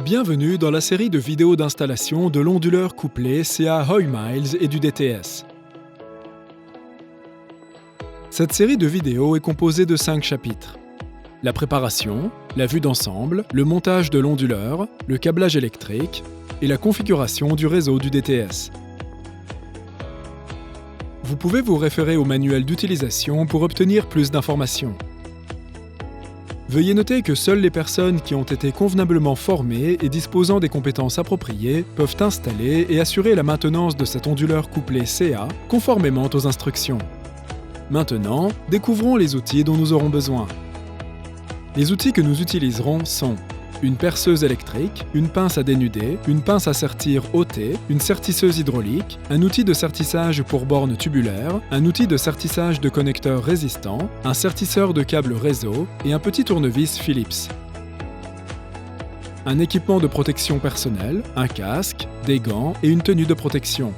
Bienvenue dans la série de vidéos d'installation de l'onduleur couplé CA Hoymiles et du DTS. Cette série de vidéos est composée de 5 chapitres. La préparation, la vue d'ensemble, le montage de l'onduleur, le câblage électrique et la configuration du réseau du DTS. Vous pouvez vous référer au manuel d'utilisation pour obtenir plus d'informations. Veuillez noter que seules les personnes qui ont été convenablement formées et disposant des compétences appropriées peuvent installer et assurer la maintenance de cet onduleur couplé CA conformément aux instructions. Maintenant, découvrons les outils dont nous aurons besoin. Les outils que nous utiliserons sont une perceuse électrique, une pince à dénuder, une pince à sertir OT, une sertisseuse hydraulique, un outil de sertissage pour bornes tubulaires, un outil de sertissage de connecteurs résistants, un sertisseur de câbles réseau et un petit tournevis Phillips. Un équipement de protection personnelle, un casque, des gants et une tenue de protection.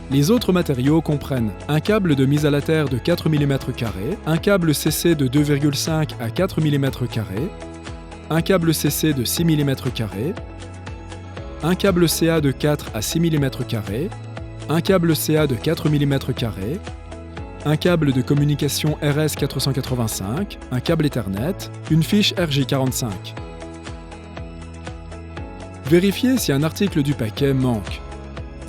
Les autres matériaux comprennent un câble de mise à la terre de 4 mm², un câble CC de 2,5 à 4 mm², un câble CC de 6 mm², un câble CA de 4 à 6 mm², un câble CA de 4 mm², un câble de communication RS485, un câble Ethernet, une fiche RJ45. Vérifiez si un article du paquet manque.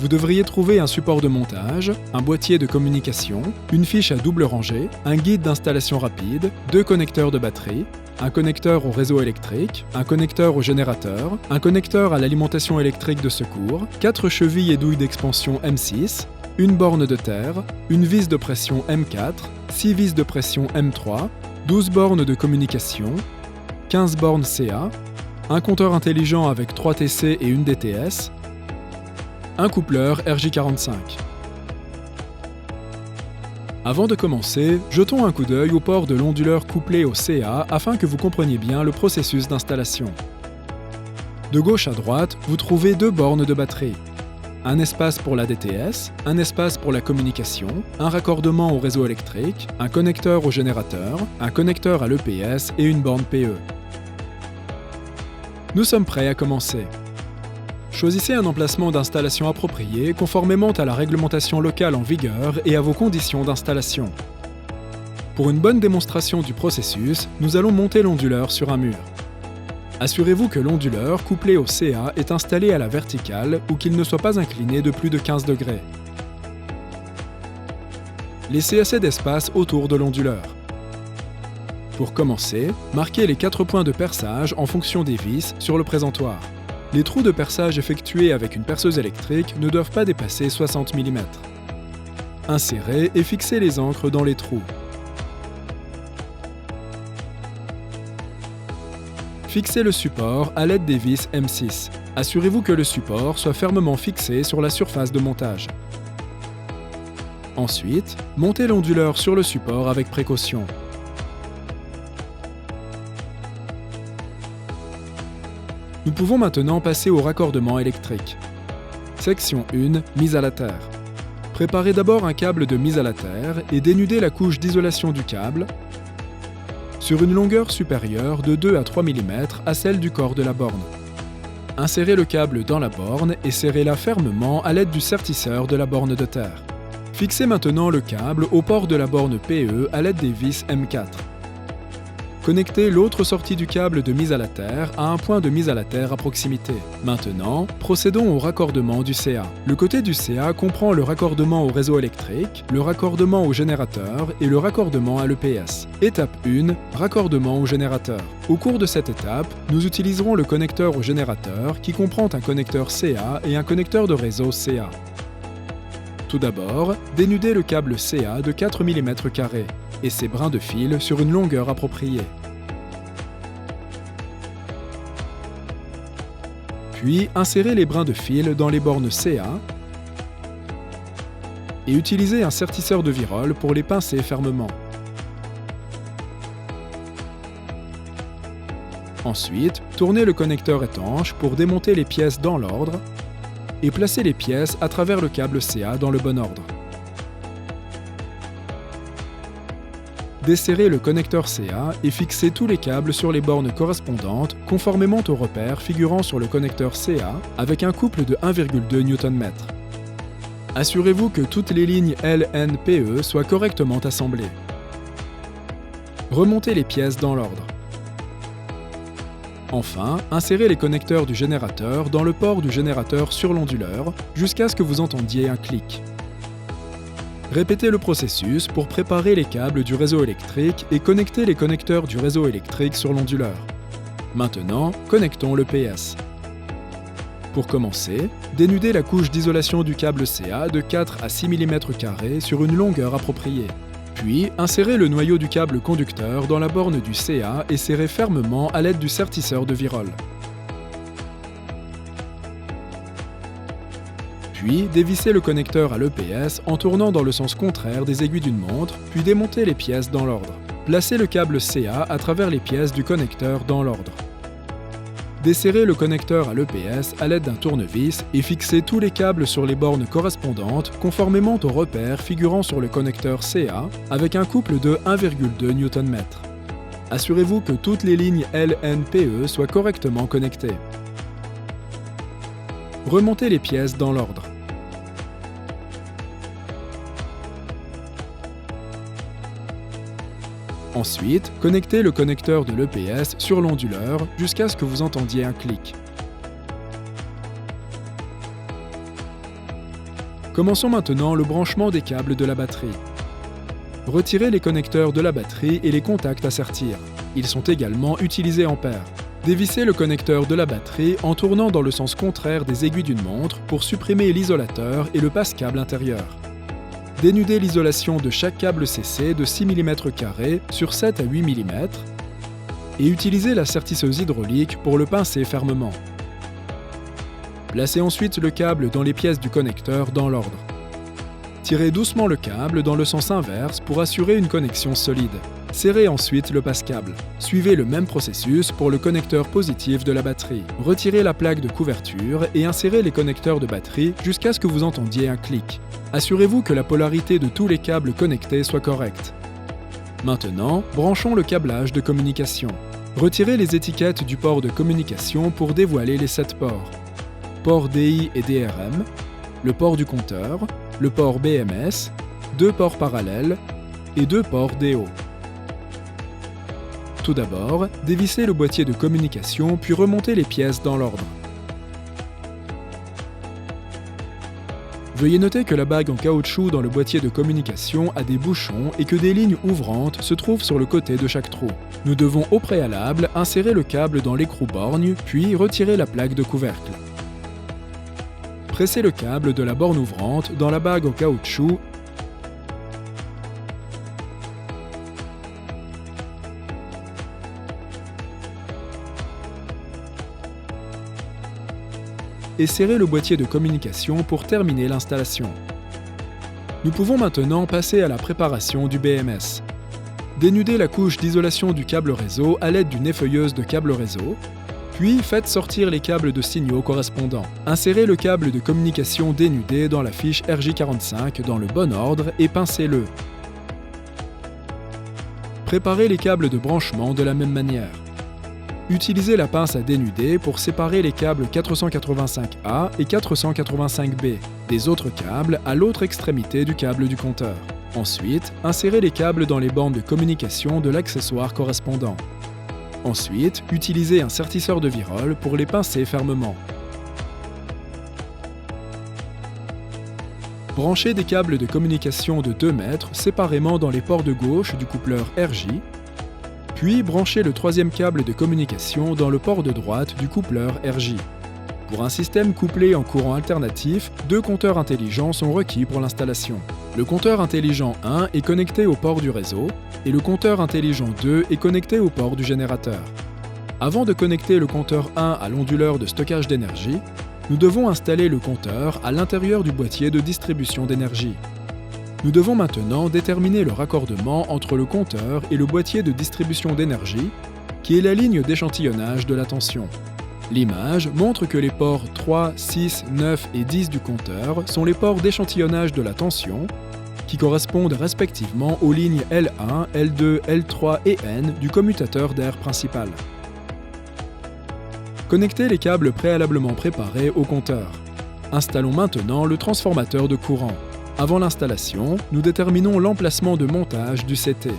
Vous devriez trouver un support de montage, un boîtier de communication, une fiche à double rangée, un guide d'installation rapide, 2 connecteurs de batterie, un connecteur au réseau électrique, un connecteur au générateur, un connecteur à l'alimentation électrique de secours, 4 chevilles et douilles d'expansion M6, une borne de terre, une vis de pression M4, 6 vis de pression M3, 12 bornes de communication, 15 bornes CA, un compteur intelligent avec 3 TC et une DTS, un coupleur RJ45. Avant de commencer, jetons un coup d'œil au port de l'onduleur couplé au CA afin que vous compreniez bien le processus d'installation. De gauche à droite, vous trouvez 2 bornes de batterie. Un espace pour la DTS, un espace pour la communication, un raccordement au réseau électrique, un connecteur au générateur, un connecteur à l'EPS et une borne PE. Nous sommes prêts à commencer. Choisissez un emplacement d'installation approprié conformément à la réglementation locale en vigueur et à vos conditions d'installation. Pour une bonne démonstration du processus, nous allons monter l'onduleur sur un mur. Assurez-vous que l'onduleur couplé au CA est installé à la verticale ou qu'il ne soit pas incliné de plus de 15 degrés. Laissez assez d'espace autour de l'onduleur. Pour commencer, marquez les 4 points de perçage en fonction des vis sur le présentoir. Les trous de perçage effectués avec une perceuse électrique ne doivent pas dépasser 60 mm. Insérez et fixez les encres dans les trous. Fixez le support à l'aide des vis M6. Assurez-vous que le support soit fermement fixé sur la surface de montage. Ensuite, montez l'onduleur sur le support avec précaution. Nous pouvons maintenant passer au raccordement électrique. Section 1, mise à la terre. Préparez d'abord un câble de mise à la terre et dénudez la couche d'isolation du câble sur une longueur supérieure de 2 à 3 mm à celle du corps de la borne. Insérez le câble dans la borne et serrez-la fermement à l'aide du sertisseur de la borne de terre. Fixez maintenant le câble au port de la borne PE à l'aide des vis M4. Connectez l'autre sortie du câble de mise à la terre à un point de mise à la terre à proximité. Maintenant, procédons au raccordement du CA. Le côté du CA comprend le raccordement au réseau électrique, le raccordement au générateur et le raccordement à l'EPS. Étape 1, raccordement au générateur. Au cours de cette étape, nous utiliserons le connecteur au générateur qui comprend un connecteur CA et un connecteur de réseau CA. Tout d'abord, dénudez le câble CA de 4 mm² et ses brins de fil sur une longueur appropriée. Puis, insérez les brins de fil dans les bornes CA et utilisez un sertisseur de virole pour les pincer fermement. Ensuite, tournez le connecteur étanche pour démonter les pièces dans l'ordre et placez les pièces à travers le câble CA dans le bon ordre. desserrez le connecteur CA et fixez tous les câbles sur les bornes correspondantes conformément aux repères figurant sur le connecteur CA avec un couple de 1,2 Nm. Assurez-vous que toutes les lignes LNPE soient correctement assemblées. Remontez les pièces dans l'ordre. Enfin, insérez les connecteurs du générateur dans le port du générateur sur l'onduleur jusqu'à ce que vous entendiez un clic. Répétez le processus pour préparer les câbles du réseau électrique et connecter les connecteurs du réseau électrique sur l'onduleur. Maintenant, connectons le PS. Pour commencer, dénudez la couche d'isolation du câble CA de 4 à 6 mm² sur une longueur appropriée. Puis, insérez le noyau du câble conducteur dans la borne du CA et serrez fermement à l'aide du sertisseur de virole. Puis, dévissez le connecteur à l'EPS en tournant dans le sens contraire des aiguilles d'une montre, puis démontez les pièces dans l'ordre. Placez le câble CA à travers les pièces du connecteur dans l'ordre. Desserrez le connecteur à l'EPS à l'aide d'un tournevis et fixez tous les câbles sur les bornes correspondantes conformément aux repères figurant sur le connecteur CA avec un couple de 1,2 Nm. Assurez-vous que toutes les lignes LNPE soient correctement connectées. Remontez les pièces dans l'ordre. Ensuite, connectez le connecteur de l'EPS sur l'onduleur jusqu'à ce que vous entendiez un clic. Commençons maintenant le branchement des câbles de la batterie. Retirez les connecteurs de la batterie et les contacts à sertir. Ils sont également utilisés en paire. Dévissez le connecteur de la batterie en tournant dans le sens contraire des aiguilles d'une montre pour supprimer l'isolateur et le passe-câble intérieur. Dénudez l'isolation de chaque câble CC de 6 mm² sur 7 à 8 mm et utilisez la sertisseuse hydraulique pour le pincer fermement. Placez ensuite le câble dans les pièces du connecteur dans l'ordre. Tirez doucement le câble dans le sens inverse pour assurer une connexion solide. Serrez ensuite le passe-câble. Suivez le même processus pour le connecteur positif de la batterie. Retirez la plaque de couverture et insérez les connecteurs de batterie jusqu'à ce que vous entendiez un clic. Assurez-vous que la polarité de tous les câbles connectés soit correcte. Maintenant, branchons le câblage de communication. Retirez les étiquettes du port de communication pour dévoiler les 7 ports. Port DI et DRM, le port du compteur, le port BMS, 2 ports parallèles et 2 ports DO. Tout d'abord, dévissez le boîtier de communication puis remontez les pièces dans l'ordre. Veuillez noter que la bague en caoutchouc dans le boîtier de communication a des bouchons et que des lignes ouvrantes se trouvent sur le côté de chaque trou. Nous devons au préalable insérer le câble dans l'écrou borgne puis retirer la plaque de couvercle. Pressez le câble de la borne ouvrante dans la bague en caoutchouc et serrez le boîtier de communication pour terminer l'installation. Nous pouvons maintenant passer à la préparation du BMS. Dénudez la couche d'isolation du câble réseau à l'aide d'une effeuilleuse de câble réseau, puis faites sortir les câbles de signaux correspondants. Insérez le câble de communication dénudé dans la fiche RJ45 dans le bon ordre et pincez-le. Préparez les câbles de branchement de la même manière. Utilisez la pince à dénuder pour séparer les câbles 485A et 485B des autres câbles à l'autre extrémité du câble du compteur. Ensuite, insérez les câbles dans les bornes de communication de l'accessoire correspondant. Ensuite, utilisez un sertisseur de virole pour les pincer fermement. Branchez des câbles de communication de 2 mètres séparément dans les ports de gauche du coupleur RJ, puis branchez le troisième câble de communication dans le port de droite du coupleur RJ. Pour un système couplé en courant alternatif, 2 compteurs intelligents sont requis pour l'installation. Le compteur intelligent 1 est connecté au port du réseau et le compteur intelligent 2 est connecté au port du générateur. Avant de connecter le compteur 1 à l'onduleur de stockage d'énergie, nous devons installer le compteur à l'intérieur du boîtier de distribution d'énergie. Nous devons maintenant déterminer le raccordement entre le compteur et le boîtier de distribution d'énergie, qui est la ligne d'échantillonnage de la tension. L'image montre que les ports 3, 6, 9 et 10 du compteur sont les ports d'échantillonnage de la tension, qui correspondent respectivement aux lignes L1, L2, L3 et N du commutateur d'air principal. Connectez les câbles préalablement préparés au compteur. Installons maintenant le transformateur de courant. Avant l'installation, nous déterminons l'emplacement de montage du CT.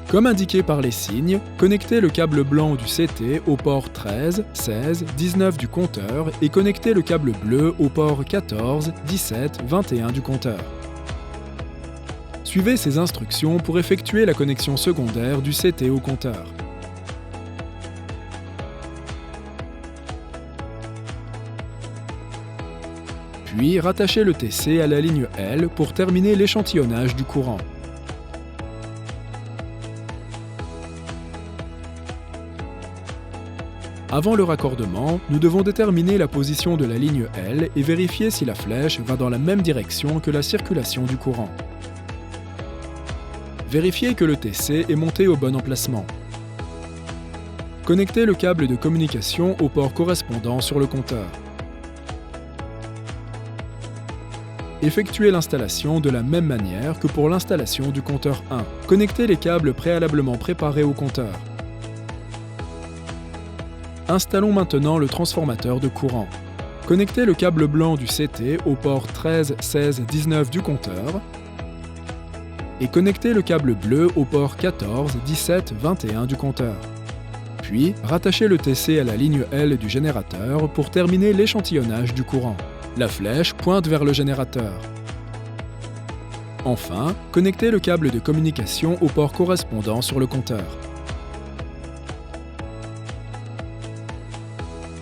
Comme indiqué par les signes, connectez le câble blanc du CT au port 13, 16, 19 du compteur et connectez le câble bleu au port 14, 17, 21 du compteur. Suivez ces instructions pour effectuer la connexion secondaire du CT au compteur. Puis rattachez le TC à la ligne L pour terminer l'échantillonnage du courant. Avant le raccordement, nous devons déterminer la position de la ligne L et vérifier si la flèche va dans la même direction que la circulation du courant. Vérifiez que le TC est monté au bon emplacement. Connectez le câble de communication au port correspondant sur le compteur. Effectuez l'installation de la même manière que pour l'installation du compteur 1. Connectez les câbles préalablement préparés au compteur. Installons maintenant le transformateur de courant. Connectez le câble blanc du CT au port 13, 16, 19 du compteur et connectez le câble bleu au port 14, 17, 21 du compteur. Puis, rattachez le TC à la ligne L du générateur pour terminer l'échantillonnage du courant. La flèche pointe vers le générateur. Enfin, connectez le câble de communication au port correspondant sur le compteur.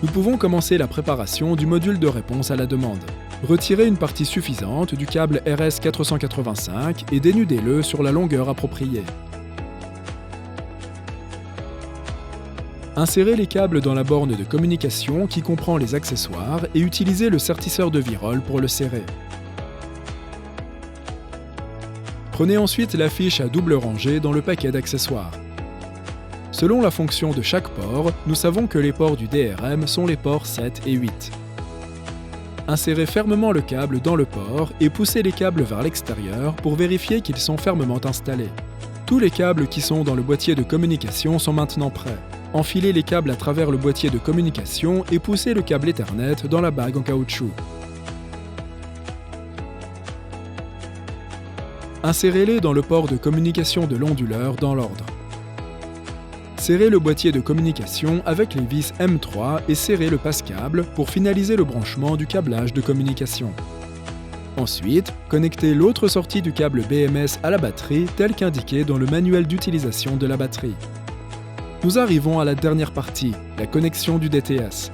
Nous pouvons commencer la préparation du module de réponse à la demande. Retirez une partie suffisante du câble RS485 et dénudez-le sur la longueur appropriée. Insérez les câbles dans la borne de communication qui comprend les accessoires et utilisez le sertisseur de virole pour le serrer. Prenez ensuite la fiche à double rangée dans le paquet d'accessoires. Selon la fonction de chaque port, nous savons que les ports du DRM sont les ports 7 et 8. Insérez fermement le câble dans le port et poussez les câbles vers l'extérieur pour vérifier qu'ils sont fermement installés. Tous les câbles qui sont dans le boîtier de communication sont maintenant prêts. Enfilez les câbles à travers le boîtier de communication et poussez le câble Ethernet dans la bague en caoutchouc. Insérez-les dans le port de communication de l'onduleur dans l'ordre. Serrez le boîtier de communication avec les vis M3 et serrez le passe-câble pour finaliser le branchement du câblage de communication. Ensuite, connectez l'autre sortie du câble BMS à la batterie tel qu'indiqué dans le manuel d'utilisation de la batterie. Nous arrivons à la dernière partie, la connexion du DTS.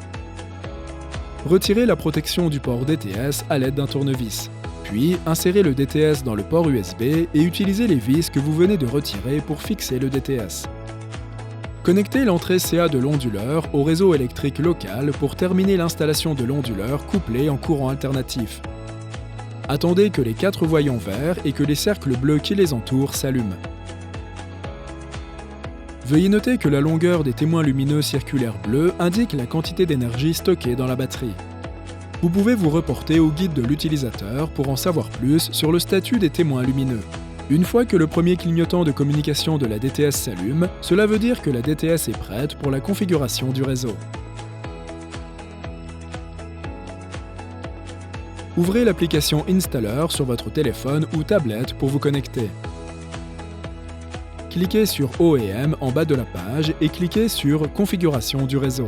Retirez la protection du port DTS à l'aide d'un tournevis. Puis, insérez le DTS dans le port USB et utilisez les vis que vous venez de retirer pour fixer le DTS. Connectez l'entrée CA de l'onduleur au réseau électrique local pour terminer l'installation de l'onduleur couplé en courant alternatif. Attendez que les 4 voyants verts et que les cercles bleus qui les entourent s'allument. Veuillez noter que la longueur des témoins lumineux circulaires bleus indique la quantité d'énergie stockée dans la batterie. Vous pouvez vous reporter au guide de l'utilisateur pour en savoir plus sur le statut des témoins lumineux. Une fois que le premier clignotant de communication de la DTS s'allume, cela veut dire que la DTS est prête pour la configuration du réseau. Ouvrez l'application Installer sur votre téléphone ou tablette pour vous connecter. Cliquez sur OEM en bas de la page et cliquez sur Configuration du réseau.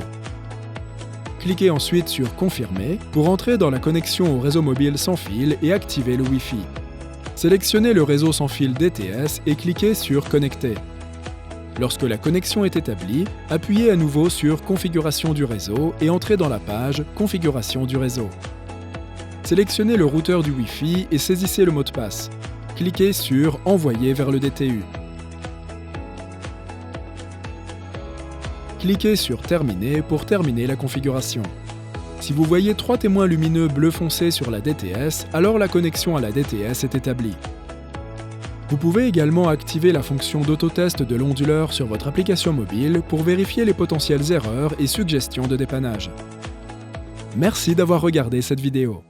Cliquez ensuite sur Confirmer pour entrer dans la connexion au réseau mobile sans fil et activer le Wi-Fi. Sélectionnez le réseau sans fil DTS et cliquez sur Connecter. Lorsque la connexion est établie, appuyez à nouveau sur Configuration du réseau et entrez dans la page Configuration du réseau. Sélectionnez le routeur du Wi-Fi et saisissez le mot de passe. Cliquez sur Envoyer vers le DTU. Cliquez sur Terminer pour terminer la configuration. Si vous voyez 3 témoins lumineux bleu foncé sur la DTS, alors la connexion à la DTS est établie. Vous pouvez également activer la fonction d'autotest de l'onduleur sur votre application mobile pour vérifier les potentielles erreurs et suggestions de dépannage. Merci d'avoir regardé cette vidéo.